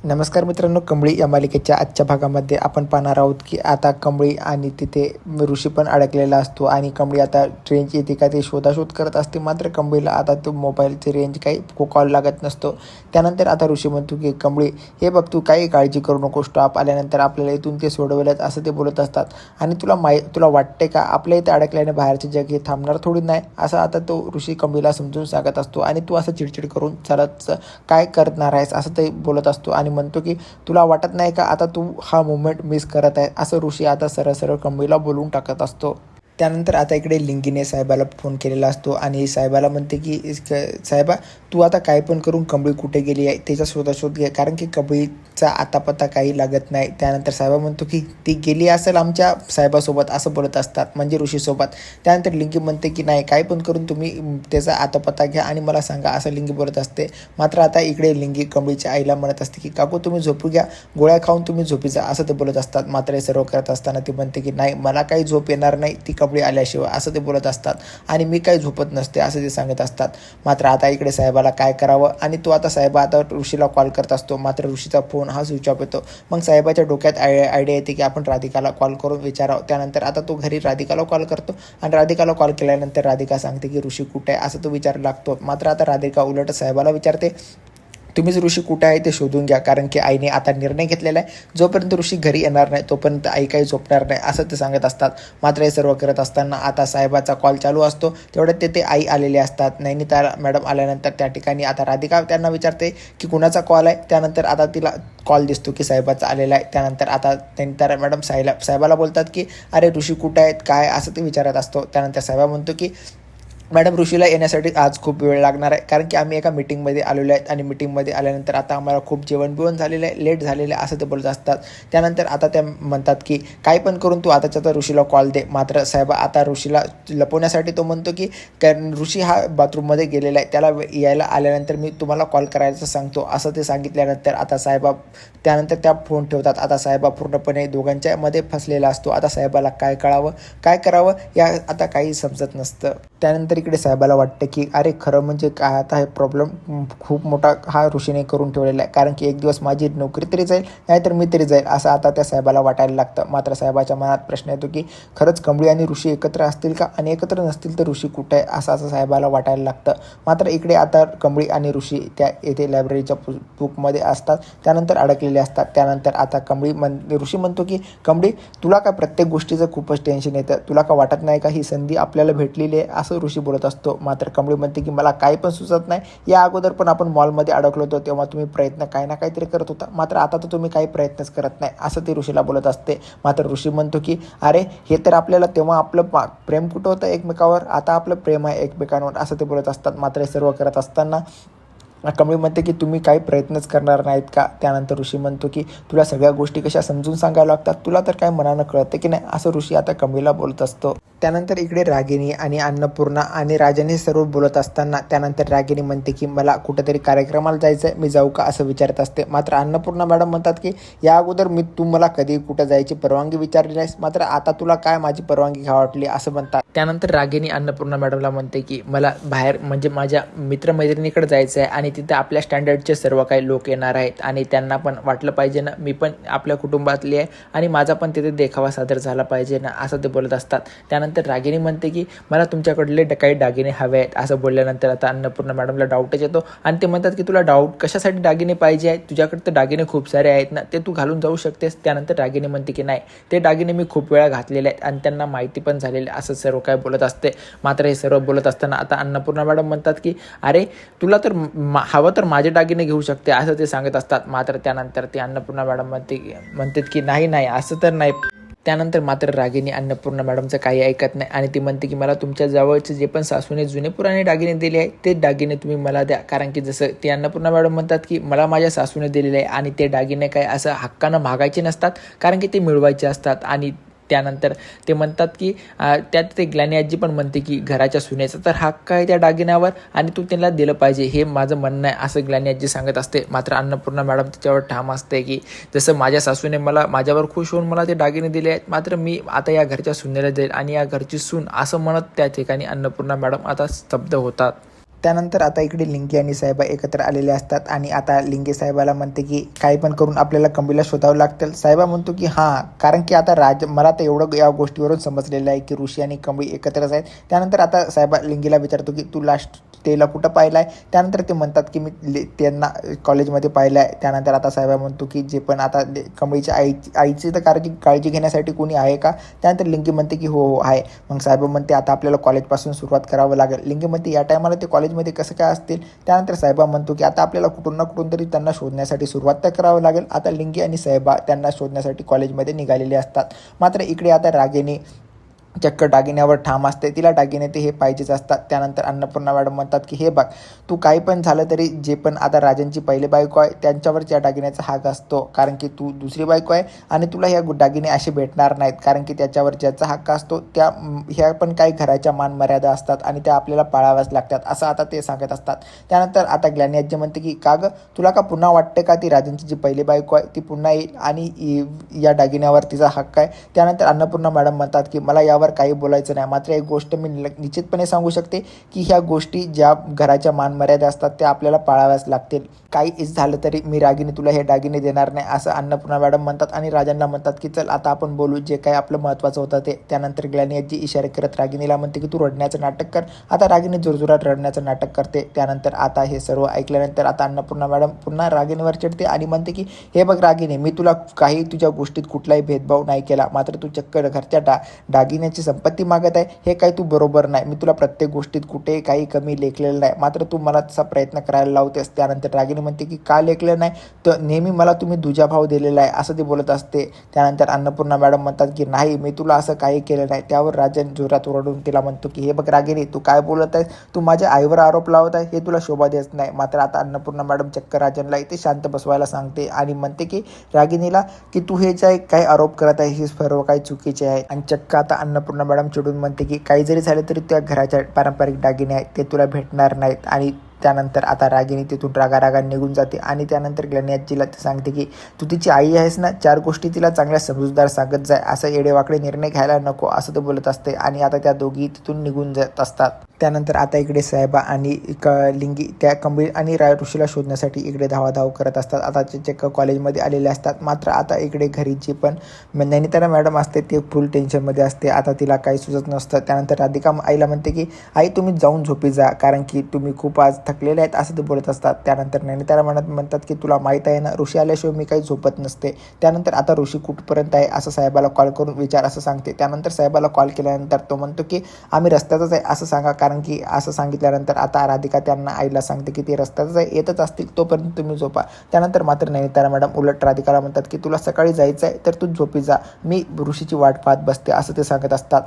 नमस्कार मित्रांनो, कंबळी या मालिकेच्या आजच्या भागामध्ये आपण पाहणार आहोत की आता कंबळी आणि तिथे ऋषी पण अडकलेला असतो आणि कंबळी आता रेंज येते का ते शोधाशोध करत असते. मात्र कंबळीला आता तो मोबाईलची रेंज काही कॉल लागत नसतो. त्यानंतर आता ऋषी म्हणतो की कंबळी, हे बघ, तू काही काळजी करू नको, स्टॉप आल्यानंतर आपल्याला इथून ते सोडवल्यात असं ते बोलत असतात. आणि तुला वाटते का आपल्या इथे अडकल्याने बाहेरचे जग हे थांबणार थोडी नाही, असं आता तो ऋषी कंबळीला समजून सांगत असतो. आणि तू असं चिडचिड करून चालत काय करणार आहेस असं ते बोलत असतो आणि म्हणतो की तुला वाटत नाही का आता तू हा मोमेंट मिस करत आहे, असं ऋषी आता सरळ सरळ कंबळीला बोलून टाकत असतो. त्यानंतर आता इकडे लिंगीने साहेबाला फोन केलेला असतो आणि साहेबाला म्हणते की साहेबा, तू आता काय पण करून कंबळी कुठे गेली आहे त्याचा शोध घे, कारण की कंबळीचा आता पत्ता काही लागत नाही. त्यानंतर साहेबा म्हणतो की ती गेली असेल आमच्या साहेबासोबत, असं बोलत असतात, म्हणजे ऋषीसोबत. त्यानंतर लिंगी म्हणते की नाही, काय पण करून तुम्ही त्याचा आता पत्ता घ्या आणि मला सांगा, असं लिंगी बोलत असते. मात्र आता इकडे लिंगी कंबळीच्या आईला म्हणत असते की काकू, तुम्ही झोपू घ्या, गोळ्या खाऊन तुम्ही झोपी जा, असं ते बोलत असतात. मात्र हे सर्व करत असताना ती म्हणते की नाही, मला काही झोप येणार नाही ती कंबळी आल्याशिवाय, असं ते बोलत असतात. आणि मी काही झोपत नसते असं ते सांगत असतात. मात्र आता इकडे साहेबाला काय करावं, आणि तो आता साहेबा आता ऋषीला कॉल करत असतो. मात्र ऋषीचा फोन हा स्विच ऑफ येतो. मग साहेबाच्या डोक्यात आयडिया येते की आपण राधिकाला कॉल करून विचारावं. त्यानंतर आता तो घरी राधिकाला कॉल करतो आणि राधिकाला कॉल केल्यानंतर राधिका सांगते की ऋषी कुठे आहे, असं तो विचार लागतो. मात्र आता राधिका उलट साहेबाला विचारते, तुम्हीच ऋषी कुठे आहे ते शोधून घ्या, कारण की आईने आता निर्णय घेतलेला आहे, जोपर्यंत ऋषी घरी येणार नाही तोपर्यंत आई काही झोपणार नाही, असं ते सांगत असतात. मात्र हे सर्व करत असताना आता साहेबाचा कॉल चालू असतो. तेवढ्यात तेथे आई आलेले असतात. नैनिताल मॅडम आल्यानंतर त्या ठिकाणी आता राधिका त्यांना विचारते की कुणाचा कॉल आहे. त्यानंतर आता तिला कॉल दिसतो की साहेबाचा आलेला आहे. त्यानंतर आता नैनिताल मॅडम साहेबाला बोलतात की अरे ऋषी कुठे आहेत काय, असं ते विचारत असतो. त्यानंतर साहेबा म्हणतो की मॅडम, ऋषीला येण्यासाठी आज खूप वेळ लागणार आहे, कारण की आम्ही एका मीटिंगमध्ये आलेलो आहेत आणि मीटिंगमध्ये आल्यानंतर आता आम्हाला खूप जेवण बिवण झालेलं आहे, लेट झालेलं आहे, असं ते बोलत असतात. त्यानंतर आता त्या म्हणतात की काय पण करून तू आताच्या तर ऋषीला कॉल दे. मात्र साहेब आता ऋषीला लपवण्यासाठी तो म्हणतो की कारण ऋषी हा बाथरूममध्ये गेलेला आहे, त्याला यायला आल्यानंतर मी तुम्हाला कॉल करायचं सांगतो, असं ते सांगितल्यानंतर आता साहेबा त्यानंतर त्या फोन ठेवतात. आता साहेबा पूर्णपणे दोघांच्या मध्ये फसलेला असतो. आता साहेबाला काय कळावं काय करावं या आता काही समजत नसतं. त्यानंतर इकडे साहेबाला वाटतं की अरे खरं म्हणजे काय, आता हे प्रॉब्लेम खूप मोठा हा ऋषीने करून ठेवलेला आहे, कारण की एक दिवस माझी नोकरी तरी जाईल नाहीतर मी तरी जाईल, असं आता त्या साहेबाला वाटायला लागतं. मात्र साहेबाच्या मनात प्रश्न येतो की खरंच कंबळी आणि ऋषी एकत्र असतील का, आणि एकत्र नसतील तर ऋषी कुठे आहे, असं साहेबाला वाटायला लागतं. मात्र इकडे आता कंबळी आणि ऋषी त्या येथे लायब्ररीच्या बुकमध्ये असतात, त्यानंतर अडकलेले असतात. त्यानंतर आता ऋषी म्हणतो की कंबळी, तुला काय प्रत्येक गोष्टीचं खूपच टेन्शन येतं, तुला का वाटत नाही का ही संधी आपल्याला भेटलेली आहे, असं ऋषी बोलत असतो. मात्र कंबळी म्हणते की मला काही पण सुचत नाही, या अगोदर पण आपण मॉलमध्ये अडकलो होतो तेव्हा तुम्ही प्रयत्न काही ना काहीतरी करत होता, मात्र आता तर तुम्ही काही प्रयत्नच करत नाही, असं ते ऋषीला बोलत असते. मात्र ऋषी म्हणतो की अरे हे तर आपल्याला तेव्हा आपलं प्रेम कुठं होतं एकमेकावर, आता आपलं प्रेम आहे एकमेकांवर, असं ते बोलत असतात. मात्र हे सर्व करत असताना कंबळी म्हणते की तुम्ही काही प्रयत्नच करणार नाहीत का. त्यानंतर ऋषी म्हणतो की तुला सगळ्या गोष्टी कशा समजून सांगायला लागतात, तुला तर काय मनानं कळतं की नाही, असं ऋषी आता कंबळीला बोलत असतो. त्यानंतर इकडे रागिनी आणि अन्नपूर्णा आणि राजाने सर्व बोलत असताना त्यानंतर रागिनी म्हणते की मला कुठेतरी कार्यक्रमाला जायचं आहे, मी जाऊ का, असं विचारत असते. मात्र अन्नपूर्णा मॅडम म्हणतात की या अगोदर तू मला कधी कुठं जायची परवानगी विचारली नाहीस, मात्र आता तुला काय माझी परवानगी घ्यावी वाटली, असं म्हणतात. त्यानंतर रागिनी अन्नपूर्णा मॅडमला म्हणते की मला बाहेर म्हणजे माझ्या मित्रमैत्रिणीकडे जायचं आहे आणि तिथे आपल्या स्टँडर्डचे सर्व काही लोक येणार आहेत आणि त्यांना पण वाटलं पाहिजे ना मी पण आपल्या कुटुंबातली आहे आणि माझा पण तिथे देखावा सादर झाला पाहिजे ना, असं ते बोलत असतात. त्यानंतर रागिनी म्हणते की मला तुमच्याकडले काही दागिने हवे आहेत, असं बोलल्यानंतर आता अन्नपूर्णा मॅडमला डाऊटच येतो आणि ते म्हणतात की तुला कशासाठी दागिने पाहिजे आहेत, तुझ्याकडे तर दागिने खूप सारे आहेत ना, ते तू घालून जाऊ शकतेस. त्यानंतर रागिनी म्हणते की नाही, ते दागिने मी खूप वेळा घातलेले आहेत आणि त्यांना माहिती पण झालेले, असं सर्व काय बोलत असते. मात्र हे सर्व बोलत असताना आता अन्नपूर्णा मॅडम म्हणतात की अरे तुला तर हवं तर माझे दागिने घेऊ शकते, असं ते सांगत असतात. मात्र त्यानंतर ते अन्नपूर्णा मॅडम म्हणतात की नाही असं तर नाही. त्यानंतर मात्र रागिनी अन्नपूर्णा मॅडमचं काही ऐकत नाही आणि ती म्हणते की मला तुमच्या जवळचे जे पण सासूने जुने पुराणे दागिने दिले आहेत ते दागिने तुम्ही मला द्या, कारण की जसं ती अन्नपूर्णा मॅडम म्हणतात की मला माझ्या सासूने दिलेले आहे आणि ते दागिने काय असं हक्कानं मागायचे नसतात, कारण की ते मिळवायचे असतात. आणि त्यानंतर ते म्हणतात की त्यात ते ग्लॅनी आजी पण म्हणते की घराच्या सुनेचा तर हक्क आहे त्या दागिन्यावर आणि तू त्यांना दिलं पाहिजे, हे माझं म्हणणं आहे, असं ग्लॅनी आजी सांगत असते. मात्र अन्नपूर्णा मॅडम त्याच्यावर ठाम असते की जसं माझ्या सासूने माझ्यावर खुश होऊन मला ते दागिने दिले आहेत, मात्र मी आता या घरच्या सुनेला जाईल आणि या घरची सून, असं म्हणत त्या ठिकाणी अन्नपूर्णा मॅडम आता स्तब्ध होतात. त्यानंतर आता इकडे लिंगी आणि साहेबा एकत्र आलेले असतात आणि आता लिंगी साहेबाला म्हणते की काही पण करून आपल्याला कमळीला शोधावं लागतील. साहेबा म्हणतो की हां, कारण की आता मला तर एवढं या गोष्टीवरून समजलेलं आहे की ऋषी आणि कमळी एकत्रच आहेत. त्यानंतर आता साहेबा लिंगीला विचारतो की तू लास्ट तेला कुठं पाहिलं आहे. त्यानंतर ते म्हणतात की मी त्यांना कॉलेजमध्ये पाहिलं आहे. त्यानंतर आता साहेबा म्हणतो की जे पण आता कमळीच्या आईची तर काळजी घेण्यासाठी कोणी आहे का. त्यानंतर लिंगी म्हणते की हो आहे. मग साहेबा म्हणते आता आपल्याला कॉलेजपासून सुरुवात करावं लागेल. लिंगी म्हणते या टायमाला ते कॉलेजमध्ये कसं काय असतील. त्यानंतर साहेबा म्हणतो की आता आपल्याला कुठून ना कुठून तरी त्यांना शोधण्यासाठी सुरुवात तर करावं लागेल. आता लिंगी आणि साहेबा त्यांना शोधण्यासाठी कॉलेजमध्ये निघालेले असतात. मात्र इकडे आता रागिनी चक्क दागिन्यावर ठाम असते. तिला दागिने ते हे पाहिजेच असतात. त्यानंतर अन्नपूर्णा मॅडम म्हणतात की हे बघ, तू काही पण झालं तरी जे पण आता राजांची पहिली बायको आहे त्यांच्यावरच या दागिन्याचा हक्क असतो, कारण की तू दुसरी बायको आहे आणि तुला ह्या दागिने असे भेटणार नाहीत, कारण की त्याच्यावर ज्याचा हक्क असतो ह्या पण काही घराच्या मानमर्यादा असतात आणि त्या आपल्याला पाळाव्याच लागतात, असं आता ते सांगत असतात. त्यानंतर आता ग्लॅनी आजी म्हणते की का गं, तुला का पुन्हा वाटतं का ती राजांची जी पहिली बायको आहे ती पुन्हा येईल आणि या दागिन्यावर तिचा हक्क आहे. त्यानंतर अन्नपूर्णा मॅडम म्हणतात की मला यावर काही बोलायचं नाही. मात्र एक गोष्ट मी निश्चितपणे सांगू शकते की ह्या गोष्टी ज्या घराच्या मानमर्यादा असतात त्या आपल्याला पाळाव्याच लागतील. काही झालं तरी मी रागिनी तुला हे दागिने देणार नाही, असं अन्नपूर्णा मॅडम म्हणतात आणि राजांना म्हणतात की चल आता आपण बोलू, जे काही आपलं महत्त्वाचं होतं ते. त्यानंतर ग्लॅनी आजी इशारे करत रागिनीला म्हणते की तू रडण्याचं नाटक कर. आता रागिनी जोरजोरात रडण्याचं नाटक करते. त्यानंतर आता हे सर्व ऐकल्यानंतर आता अन्नपूर्णा मॅडम पुन्हा रागिनीवर चिडते आणि म्हणते की हे बघ रागिनी, मी तुला काही तुझ्या गोष्टीत कुठलाही भेदभाव नाही केला, मात्र तू चक्क घरच्या दागिन्याची संपत्ती मागत आहे, हे काही तू बरोबर नाही. मी तुला प्रत्येक गोष्टीत कुठेही काही कमी लेखलेलं नाही, मात्र तू मला तसा प्रयत्न करायला लावतेस. त्यानंतर रागिनी म्हणते की का लेखलं नाही, तर नेहमी मला तुम्ही दुजाभाव दिलेला आहे, असं ते बोलत असते. त्यानंतर अन्नपूर्णा मॅडम म्हणतात की नाही, मी तुला असं काही केलं नाही. त्यावर राजन जोरात ओरडून तिला म्हणतो की हे बघ रागिनी, तू काय बोलत आहेस, तू माझ्या आईवर आरोप लावत आहे, हे तुला शोभा देत नाही. मात्र आता अन्नपूर्णा मॅडम चक्क राजनला इथे शांत बसवायला सांगते आणि म्हणते की रागिनीला की तू हे जे काही आरोप करत आहे हे सर्व काही चुकीचे आहे. आणि चक्क आता अन्नपूर्णा मॅडम चिडून म्हणते की काही जरी झालं तरी त्या घराच्या पारंपरिक दागिने आहेत ते तुला भेटणार नाहीत. आणि त्यानंतर आता रागिनी तिथून रागा निघून जाते आणि त्यानंतर ग्लॅनी आजीला ते सांगते की तू तिची आई आहेस ना, 4 गोष्टी तिला चांगल्या समजूतदार सांगत जाय, असं येडेवाकडे निर्णय घ्यायला नको, असं ते बोलत असते. आणि आता त्या दोघी तिथून निघून जात असतात. त्यानंतर आता इकडे साहेबा आणि लिंगी त्या कमळी आणि ऋषीला शोधण्यासाठी इकडे धावाधाव करत असतात. आता चक्क कॉलेजमध्ये आलेले असतात. मात्र आता इकडे घरी जी पण नैनिताला मॅडम असते ते फुल टेन्शनमध्ये असते. आता तिला काही सुचत नसतं. त्यानंतर राधिका आईला म्हणते की आई तुम्ही जाऊन झोपी जा, कारण की तुम्ही खूप आज थकलेले आहेत, असं ते बोलत असतात. त्यानंतर नैनिताला म्हणतात की तुला माहीत आहे ना, ऋषी आल्याशिवाय मी काही झोपत नसते. त्यानंतर आता ऋषी कुठपर्यंत आहे असं साहेबाला कॉल करून विचार, असं सांगते. त्यानंतर साहेबाला कॉल केल्यानंतर तो म्हणतो की आम्ही रस्त्यातच आहे असं सांगा, कारण की असं सांगितल्यानंतर आता राधिका त्यांना आईला सांगते की ते रस्त्यातच आहे, येतच असतील, तोपर्यंत तुम्ही झोपा. त्यानंतर मात्र नैनिताला मॅडम उलट राधिकाला म्हणतात की तुला सकाळी जायचं आहे तर तू झोपी जा, मी ऋषीची वाट पाहत बसते, असं ते सांगत असतात.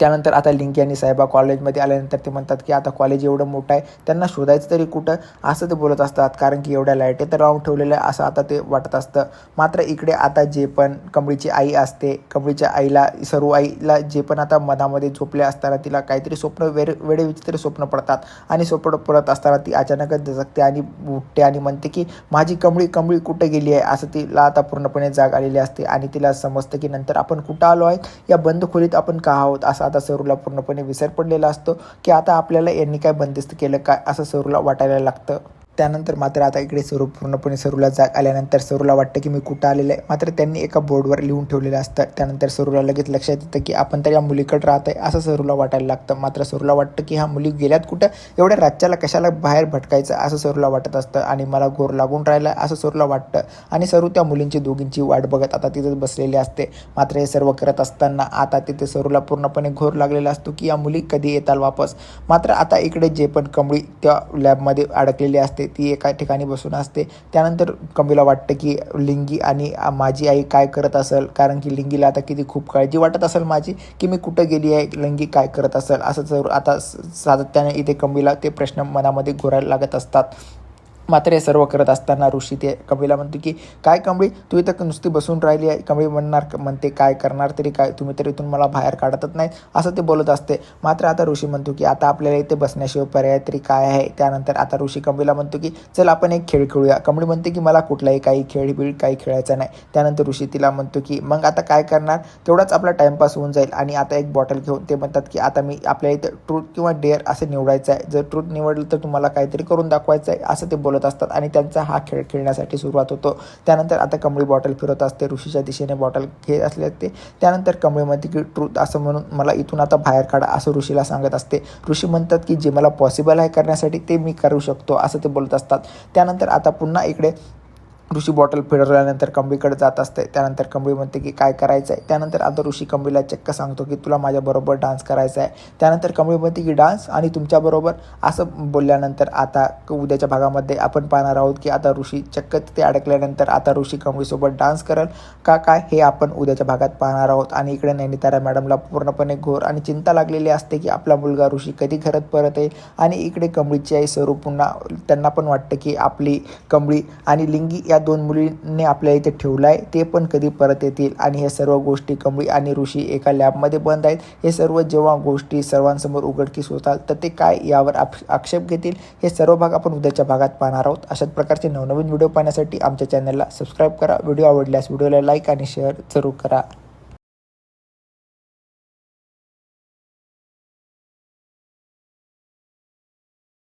त्यानंतर आता लिंकी आणि साहेबा कॉलेजमध्ये आल्यानंतर ते म्हणतात की आता कॉलेज एवढं मोठं आहे, त्यांना शोधायचं तरी कुठं, असं ते बोलत असतात, कारण की एवढ्या लाईटी तर लावून ठेवलेलं आहे असं आता ते वाटत असतं. मात्र इकडे आता जे पण कमळीची आई असते, कमळीच्या आईला सरू आईला जे पण आता मधामध्ये झोपले असताना तिला काहीतरी स्वप्न वेडे विचित्र स्वप्न पडतात आणि स्वप्न पडत असताना ती अचानकच दचकते आणि उठते आणि म्हणते की माझी कमळी कुठे गेली आहे, असं तिला आता पूर्णपणे जाग आलेली असते. आणि तिला समजतं की नंतर आपण कुठं आलो आहे, या बंद खोलीत आपण का आहोत, असं आता सरूला पूर्णपणे विसर पडलेला असतो की आता आपल्याला यांनी काय बंदिस्त केलं काय, असं सरूला वाटायला लागतं. त्यानंतर मात्र आता इकडे पूर्णपणे सरूला जाग आल्यानंतर सरूला वाटतं की मी कुठं आलेलं आहे. मात्र त्यांनी एका बोर्डवर लिहून ठेवलेलं असतं. त्यानंतर सरूला लगेच लक्षात येतं की आपण तर या मुलीकडे राहत आहे, असं सरूला वाटायला लागतं. मात्र सरूला वाटतं की ह्या मुली गेल्यात कुठं, एवढ्या रातच्याला कशाला बाहेर भटकायचं, असं सरूला वाटत असतं. आणि मला घोर लागून राहिला असं सरूला वाटतं. आणि सरू त्या मुलींची दोघींची वाट बघत आता तिथेच बसलेली असते. मात्र हे सर्व करत असताना आता तिथे सरूला पूर्णपणे घोर लागलेला असतो की या मुली कधी येताल वापस. मात्र आता इकडे जे पण कमळी त्या लॅबमध्ये अडकलेली असते ती एका ठिकाणी बसून असते. त्यानंतर कमळीला वाटतं की लिंगी आणि माझी आई काय करत असेल, कारण की लिंगीला आता किती खूप काळजी वाटत असेल माझी की मी कुठं गेली आहे, लिंगी काय करत असेल, असं जर आता सातत्याने इथे कमळीला ते प्रश्न मनामध्ये घोरायला लागत असतात. मात्र हे सर्व करत असताना ऋषी ते कमळीला म्हणतो की काय कमळी, तू इथं नुसती बसून राहिली आहे. कमळी म्हणते काय करणार तरी काय, तुम्ही तर इथून मला बाहेर काढतच नाही, असं ते बोलत असते. मात्र आता ऋषी म्हणतो की आता आपल्याला इथे बसण्याशिवाय पर्याय तरी काय आहे. त्यानंतर आता ऋषी कमळीला म्हणतो की चल आपण एक खेळ खेळूया. कमळी म्हणते की मला कुठलाही काही काही खेळायचा नाही. त्यानंतर ऋषी तिला म्हणतो की मग आता काय करणार, तेवढाच आपला टाइमपास होऊन जाईल. आणि आता एक बॉटल घेऊन ते म्हणतात की आता मी आपल्या इथं ट्रूथ किंवा डेअर असं निवडायचं आहे. जर ट्रूथ निवडलं तर तुम्हाला काहीतरी करून दाखवायचं आहे, असं ते बोलत असतात. आणि त्यांचा हा खेळ खेळण्यासाठी सुरुवात होतो. त्यानंतर आता कमळी बॉटल फिरवत असते, ऋषीच्या दिशेने बॉटल घेत असले असते. त्यानंतर कमळी म्हणते की ट्रूथ असं म्हणून मला इथून आता बाहेर काढा, असं ऋषीला सांगत असते. ऋषी म्हणतात की जे मला पॉसिबल आहे करण्यासाठी ते मी करू शकतो, असं ते बोलत असतात. त्यानंतर आता पुन्हा इकडे ऋषी बॉटल फिरवल्यानंतर कमळीकडे जात असते. त्यानंतर कमळी म्हणते की काय करायचं आहे. त्यानंतर आता ऋषी कमळीला चक्क सांगतो की तुला माझ्याबरोबर डान्स करायचा आहे. त्यानंतर कमळी म्हणते की डान्स आणि तुमच्याबरोबर, असं बोलल्यानंतर आता उद्याच्या भागामध्ये आपण पाहणार आहोत की आता ऋषी चक्क ते अडकल्यानंतर आता ऋषी कमळीसोबत डान्स करेल का काय, हे आपण उद्याच्या भागात पाहणार आहोत. आणि इकडे नैनितारा मॅडमला पूर्णपणे घोर आणि चिंता लागलेली असते की आपला मुलगा ऋषी कधी घरात परत येईल. आणि इकडे कमळीची आई सरू पुन्हा त्यांना पण वाटतं की आपली कमळी आणि लिंगी या 2 मुलींनी आपल्या इथे ठेवलं आहे, ते पण कधी परत येतील. आणि हे सर्व गोष्टी कमळी आणि ऋषी एका लॅबमध्ये बंद आहेत. हे सर्व जेव्हा गोष्टी सर्वांसमोर उघडकीस होतात तर ते काय यावर आक्षेप घेतील, हे सर्व भाग आपण उद्याच्या भागात पाहणार आहोत. अशाच प्रकारचे नवनवीन व्हिडिओ पाहण्यासाठी आमच्या चॅनलला सबस्क्राईब करा. व्हिडिओ आवडल्यास व्हिडिओला लाईक आणि शेअर जरूर करा.